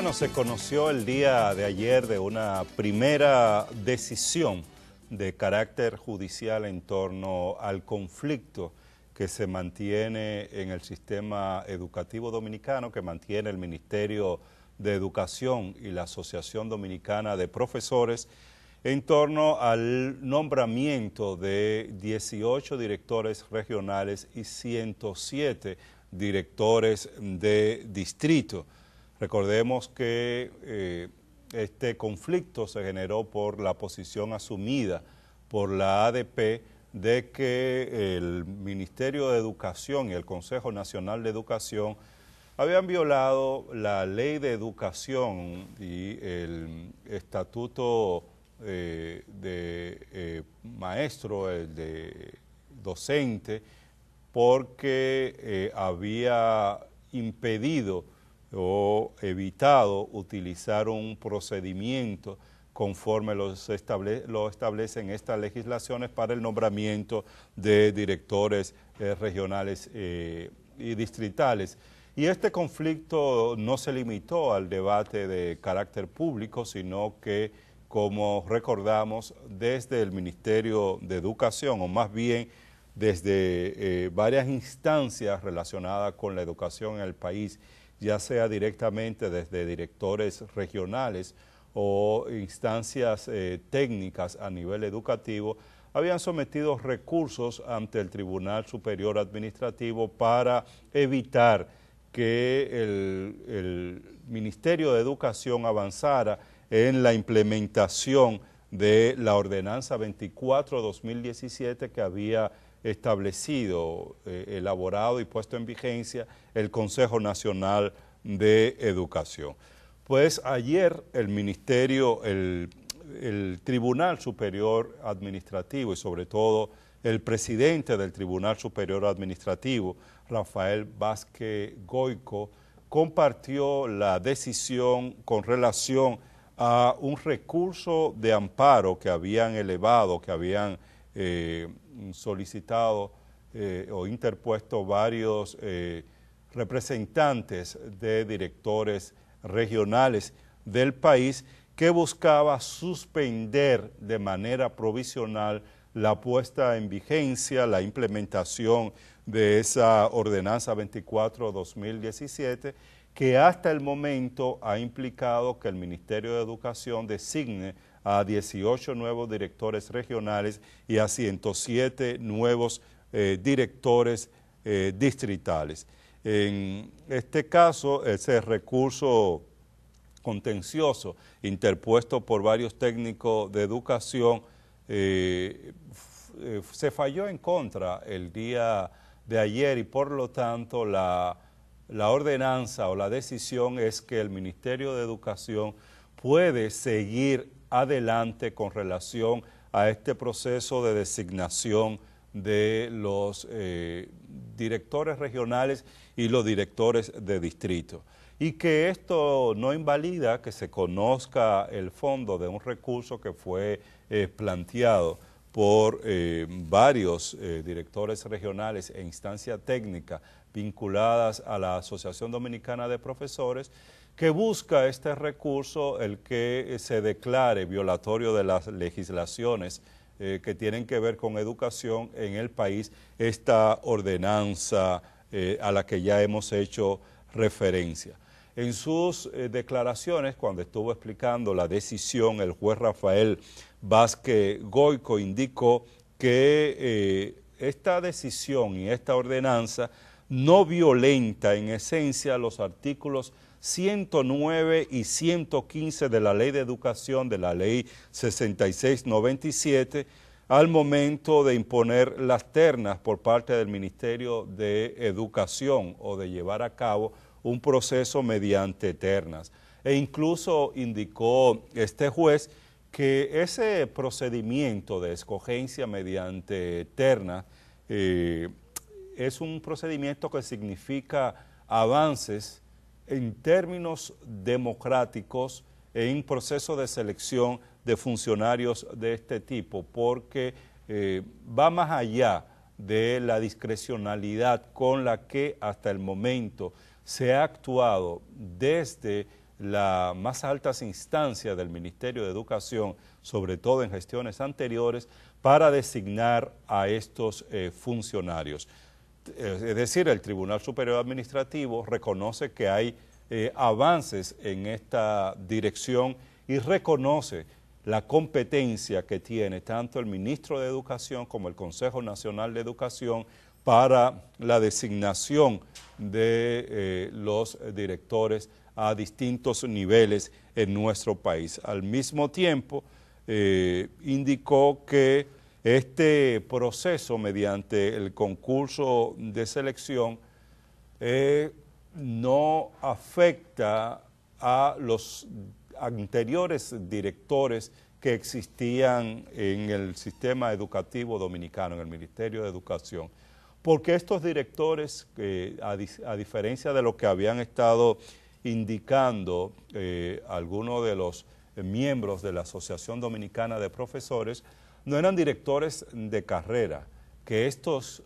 Bueno, se conoció el día de ayer de una primera decisión de carácter judicial en torno al conflicto que se mantiene en el sistema educativo dominicano, que mantiene el Ministerio de Educación y la Asociación Dominicana de Profesores, en torno al nombramiento de 18 directores regionales y 107 directores de distrito. Recordemos que este conflicto se generó por la posición asumida por la ADP de que el Ministerio de Educación y el Consejo Nacional de Educación habían violado la Ley de Educación y el Estatuto de maestro, el de docente, porque había impedido o evitado utilizar un procedimiento conforme lo establecen estas legislaciones para el nombramiento de directores regionales y distritales. Y este conflicto no se limitó al debate de carácter público, sino que, como recordamos, desde el Ministerio de Educación, o más bien desde varias instancias relacionadas con la educación en el país, ya sea directamente desde directores regionales o instancias técnicas a nivel educativo, habían sometido recursos ante el Tribunal Superior Administrativo para evitar que el Ministerio de Educación avanzara en la implementación de la Ordenanza 24/2017 que había establecido, elaborado y puesto en vigencia el Consejo Nacional de Educación. Pues ayer el Ministerio, el Tribunal Superior Administrativo y sobre todo el presidente del Tribunal Superior Administrativo, Rafael Vázquez Goico, compartió la decisión con relación a un recurso de amparo que habían elevado, que habían solicitado o interpuesto varios representantes de directores regionales del país, que buscaba suspender de manera provisional la puesta en vigencia, la implementación de esa Ordenanza 24/2017, que hasta el momento ha implicado que el Ministerio de Educación designe a 18 nuevos directores regionales y a 107 nuevos directores distritales. En este caso, ese recurso contencioso interpuesto por varios técnicos de educación se falló en contra el día de ayer y por lo tanto la ordenanza o la decisión es que el Ministerio de Educación puede seguir adelante con relación a este proceso de designación de los directores regionales y los directores de distrito. Y que esto no invalida que se conozca el fondo de un recurso que fue planteado por varios directores regionales e instancias técnicas vinculadas a la Asociación Dominicana de Profesores, que busca este recurso el que se declare violatorio de las legislaciones que tienen que ver con educación en el país, esta ordenanza a la que ya hemos hecho referencia. En sus declaraciones, cuando estuvo explicando la decisión, el juez Rafael Vázquez Goico indicó que esta decisión y esta ordenanza no violenta en esencia los artículos 109 y 115 de la Ley de Educación, de la Ley 6697, al momento de imponer las ternas por parte del Ministerio de Educación o de llevar a cabo un proceso mediante ternas. E incluso indicó este juez que ese procedimiento de escogencia mediante ternas es un procedimiento que significa avances en términos democráticos en proceso de selección de funcionarios de este tipo, porque va más allá de la discrecionalidad con la que hasta el momento se ha actuado desde las más altas instancias del Ministerio de Educación, sobre todo en gestiones anteriores, para designar a estos funcionarios. Es decir, el Tribunal Superior Administrativo reconoce que hay avances en esta dirección y reconoce la competencia que tiene tanto el Ministro de Educación como el Consejo Nacional de Educación para la designación de los directores a distintos niveles en nuestro país. Al mismo tiempo, indicó que este proceso mediante el concurso de selección no afecta a los anteriores directores que existían en el sistema educativo dominicano, en el Ministerio de Educación, porque estos directores, a diferencia de lo que habían estado indicando algunos de los miembros de la Asociación Dominicana de Profesores, no eran directores de carrera, que estos,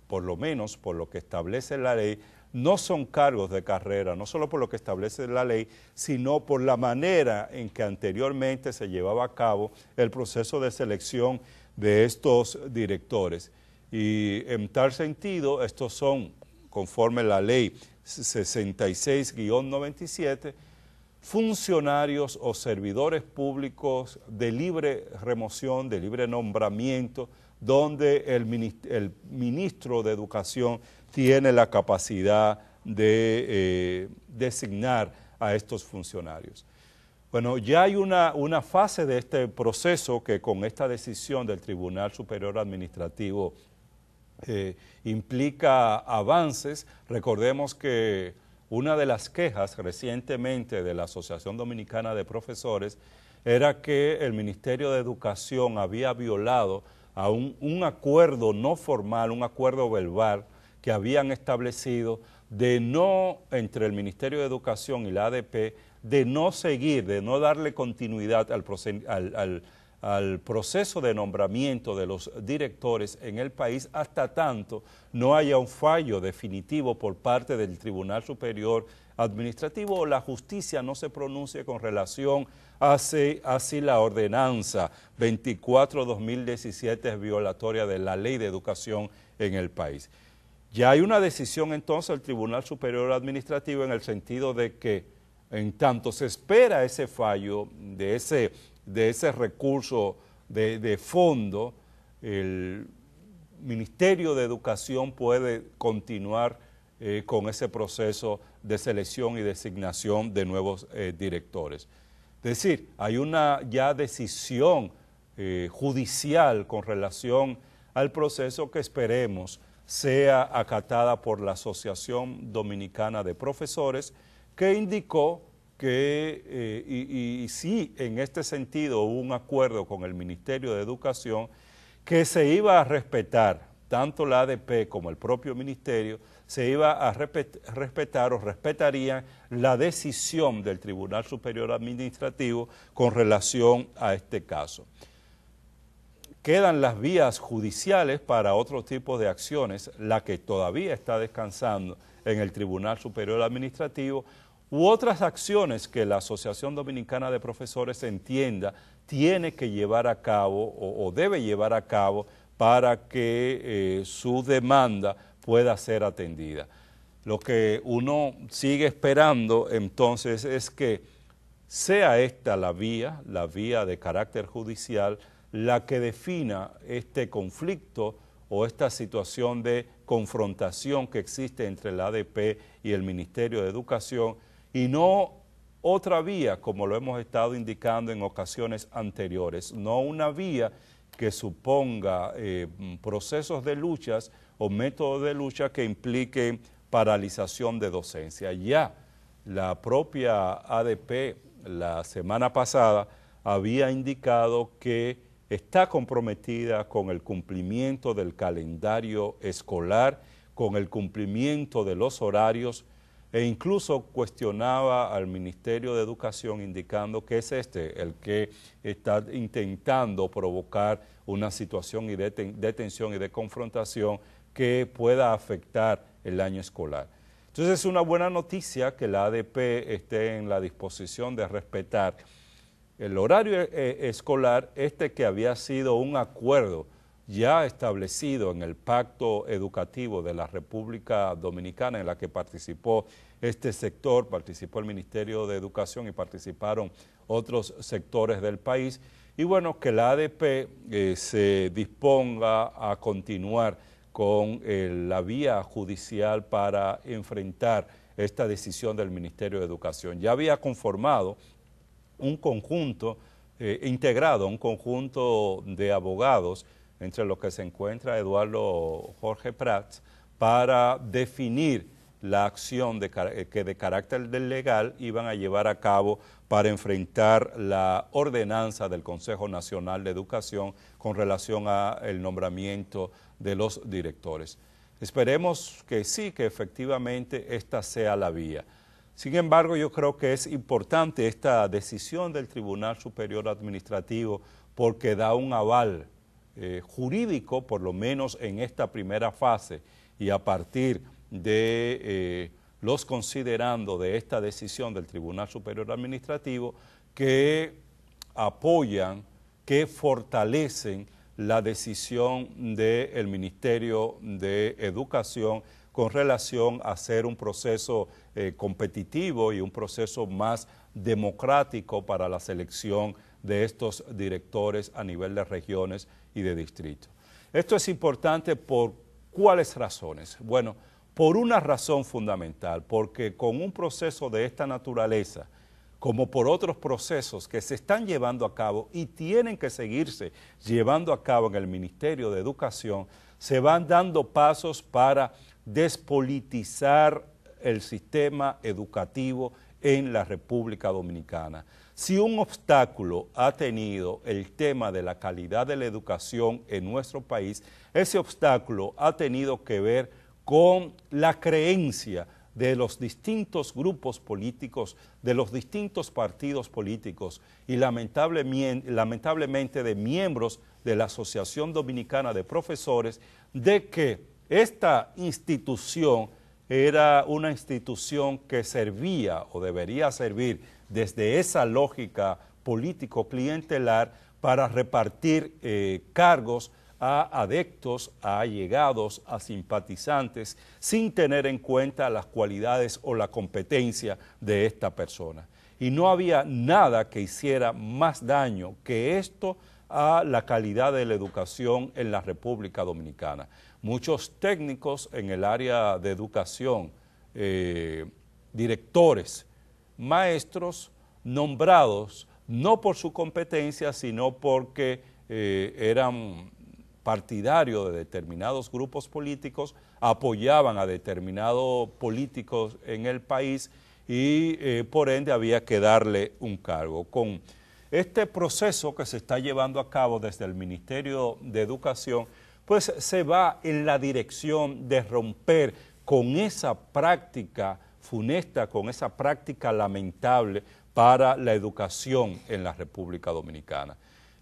por lo menos por lo que establece la ley, no son cargos de carrera, no solo por lo que establece la ley, sino por la manera en que anteriormente se llevaba a cabo el proceso de selección de estos directores. Y en tal sentido, estos son, conforme la ley 66-97, funcionarios o servidores públicos de libre remoción, de libre nombramiento, donde el ministro de Educación tiene la capacidad de designar a estos funcionarios. Bueno, ya hay una fase de este proceso que con esta decisión del Tribunal Superior Administrativo implica avances. Recordemos que una de las quejas recientemente de la Asociación Dominicana de Profesores era que el Ministerio de Educación había violado a un acuerdo no formal, un acuerdo verbal que habían establecido de no, entre el Ministerio de Educación y la ADP, de no seguir, de no darle continuidad al proceso de nombramiento de los directores en el país hasta tanto no haya un fallo definitivo por parte del Tribunal Superior Administrativo o la justicia no se pronuncie con relación a si la ordenanza 24-2017 es violatoria de la Ley de Educación en el país. Ya hay una decisión entonces del Tribunal Superior Administrativo en el sentido de que en tanto se espera ese fallo de ese recurso de fondo, el Ministerio de Educación puede continuar con ese proceso de selección y designación de nuevos directores. Es decir, hay una ya decisión judicial con relación al proceso que esperemos sea acatada por la Asociación Dominicana de Profesores, que indicó que, y sí, en este sentido hubo un acuerdo con el Ministerio de Educación que se iba a respetar, tanto la ADP como el propio Ministerio, se iba a respetar o respetarían la decisión del Tribunal Superior Administrativo con relación a este caso. Quedan las vías judiciales para otro tipo de acciones, la que todavía está descansando en el Tribunal Superior Administrativo, u otras acciones que la Asociación Dominicana de Profesores entienda tiene que llevar a cabo o debe llevar a cabo para que su demanda pueda ser atendida. Lo que uno sigue esperando entonces es que sea esta la vía de carácter judicial, la que defina este conflicto o esta situación de confrontación que existe entre la ADP y el Ministerio de Educación, y no otra vía, como lo hemos estado indicando en ocasiones anteriores, no una vía que suponga procesos de luchas o métodos de lucha que impliquen paralización de docencia. Ya la propia ADP la semana pasada había indicado que está comprometida con el cumplimiento del calendario escolar, con el cumplimiento de los horarios, e incluso cuestionaba al Ministerio de Educación indicando que es el que está intentando provocar una situación de tensión y de confrontación que pueda afectar el año escolar. Entonces es una buena noticia que la ADP esté en la disposición de respetar el horario escolar, que había sido un acuerdo ya establecido en el Pacto Educativo de la República Dominicana, en la que participó este sector, participó el Ministerio de Educación y participaron otros sectores del país. Y bueno, que la ADP se disponga a continuar con la vía judicial para enfrentar esta decisión del Ministerio de Educación. Ya había conformado un conjunto integrado, un conjunto de abogados, entre los que se encuentra Eduardo Jorge Prats, para definir la acción que de carácter legal iban a llevar a cabo para enfrentar la ordenanza del Consejo Nacional de Educación con relación al nombramiento de los directores. Esperemos que sí, que efectivamente esta sea la vía. Sin embargo, yo creo que es importante esta decisión del Tribunal Superior Administrativo porque da un aval jurídico, por lo menos en esta primera fase, y a partir de los considerando de esta decisión del Tribunal Superior Administrativo, que apoyan, que fortalecen la decisión del Ministerio de Educación con relación a hacer un proceso competitivo y un proceso más democrático para la selección de estos directores a nivel de regiones y de distritos. Esto es importante por ¿cuáles razones? Bueno, por una razón fundamental, porque con un proceso de esta naturaleza, como por otros procesos que se están llevando a cabo y tienen que seguirse llevando a cabo en el Ministerio de Educación, se van dando pasos para despolitizar el sistema educativo en la República Dominicana. Si un obstáculo ha tenido el tema de la calidad de la educación en nuestro país, ese obstáculo ha tenido que ver con la creencia de los distintos grupos políticos, de los distintos partidos políticos y lamentablemente de miembros de la Asociación Dominicana de Profesores, de que esta institución era una institución que servía o debería servir desde esa lógica político-clientelar para repartir cargos a adeptos, a allegados, a simpatizantes, sin tener en cuenta las cualidades o la competencia de esta persona. Y no había nada que hiciera más daño que esto a la calidad de la educación en la República Dominicana. Muchos técnicos en el área de educación, directores, maestros, nombrados no por su competencia, sino porque eran partidarios de determinados grupos políticos, apoyaban a determinados políticos en el país y por ende había que darle un cargo. Con este proceso que se está llevando a cabo desde el Ministerio de Educación, pues se va en la dirección de romper con esa práctica funesta, con esa práctica lamentable para la educación en la República Dominicana.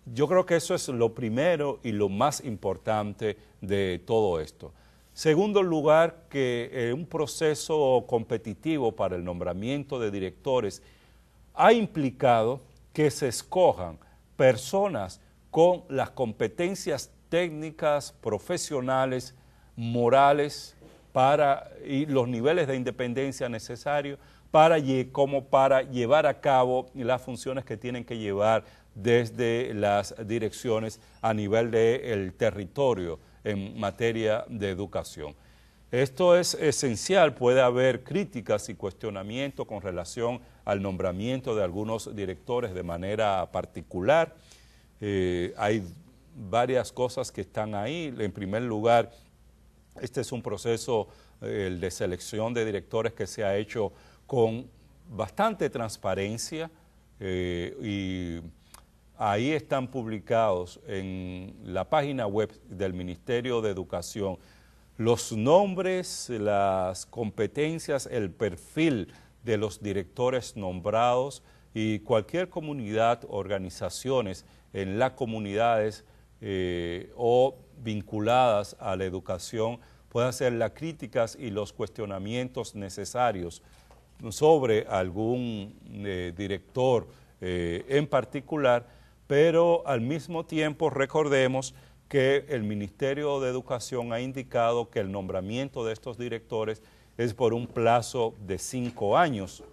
Yo creo que eso es lo primero y lo más importante de todo esto. Segundo lugar, que un proceso competitivo para el nombramiento de directores ha implicado que se escojan personas con las competencias técnicas, profesionales, morales, y los niveles de independencia necesarios para llevar a cabo las funciones que tienen que llevar desde las direcciones a nivel del territorio en materia de educación. Esto es esencial, puede haber críticas y cuestionamientos con relación al nombramiento de algunos directores de manera particular. Hay varias cosas que están ahí. En primer lugar, este es un proceso el de selección de directores que se ha hecho con bastante transparencia y ahí están publicados en la página web del Ministerio de Educación los nombres, las competencias, el perfil de los directores nombrados y cualquier comunidad, organizaciones en las comunidades o vinculadas a la educación, pueda hacer las críticas y los cuestionamientos necesarios sobre algún director en particular, pero al mismo tiempo recordemos que el Ministerio de Educación ha indicado que el nombramiento de estos directores es por un plazo de 5 años,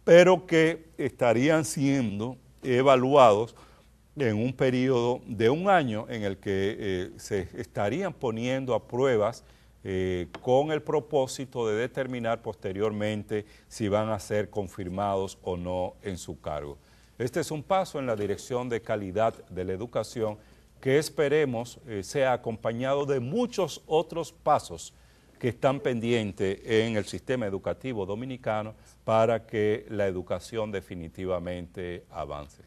pero que estarían siendo evaluados en un periodo de 1 año en el que se estarían poniendo a pruebas con el propósito de determinar posteriormente si van a ser confirmados o no en su cargo. Este es un paso en la dirección de calidad de la educación que esperemos sea acompañado de muchos otros pasos que están pendientes en el sistema educativo dominicano para que la educación definitivamente avance.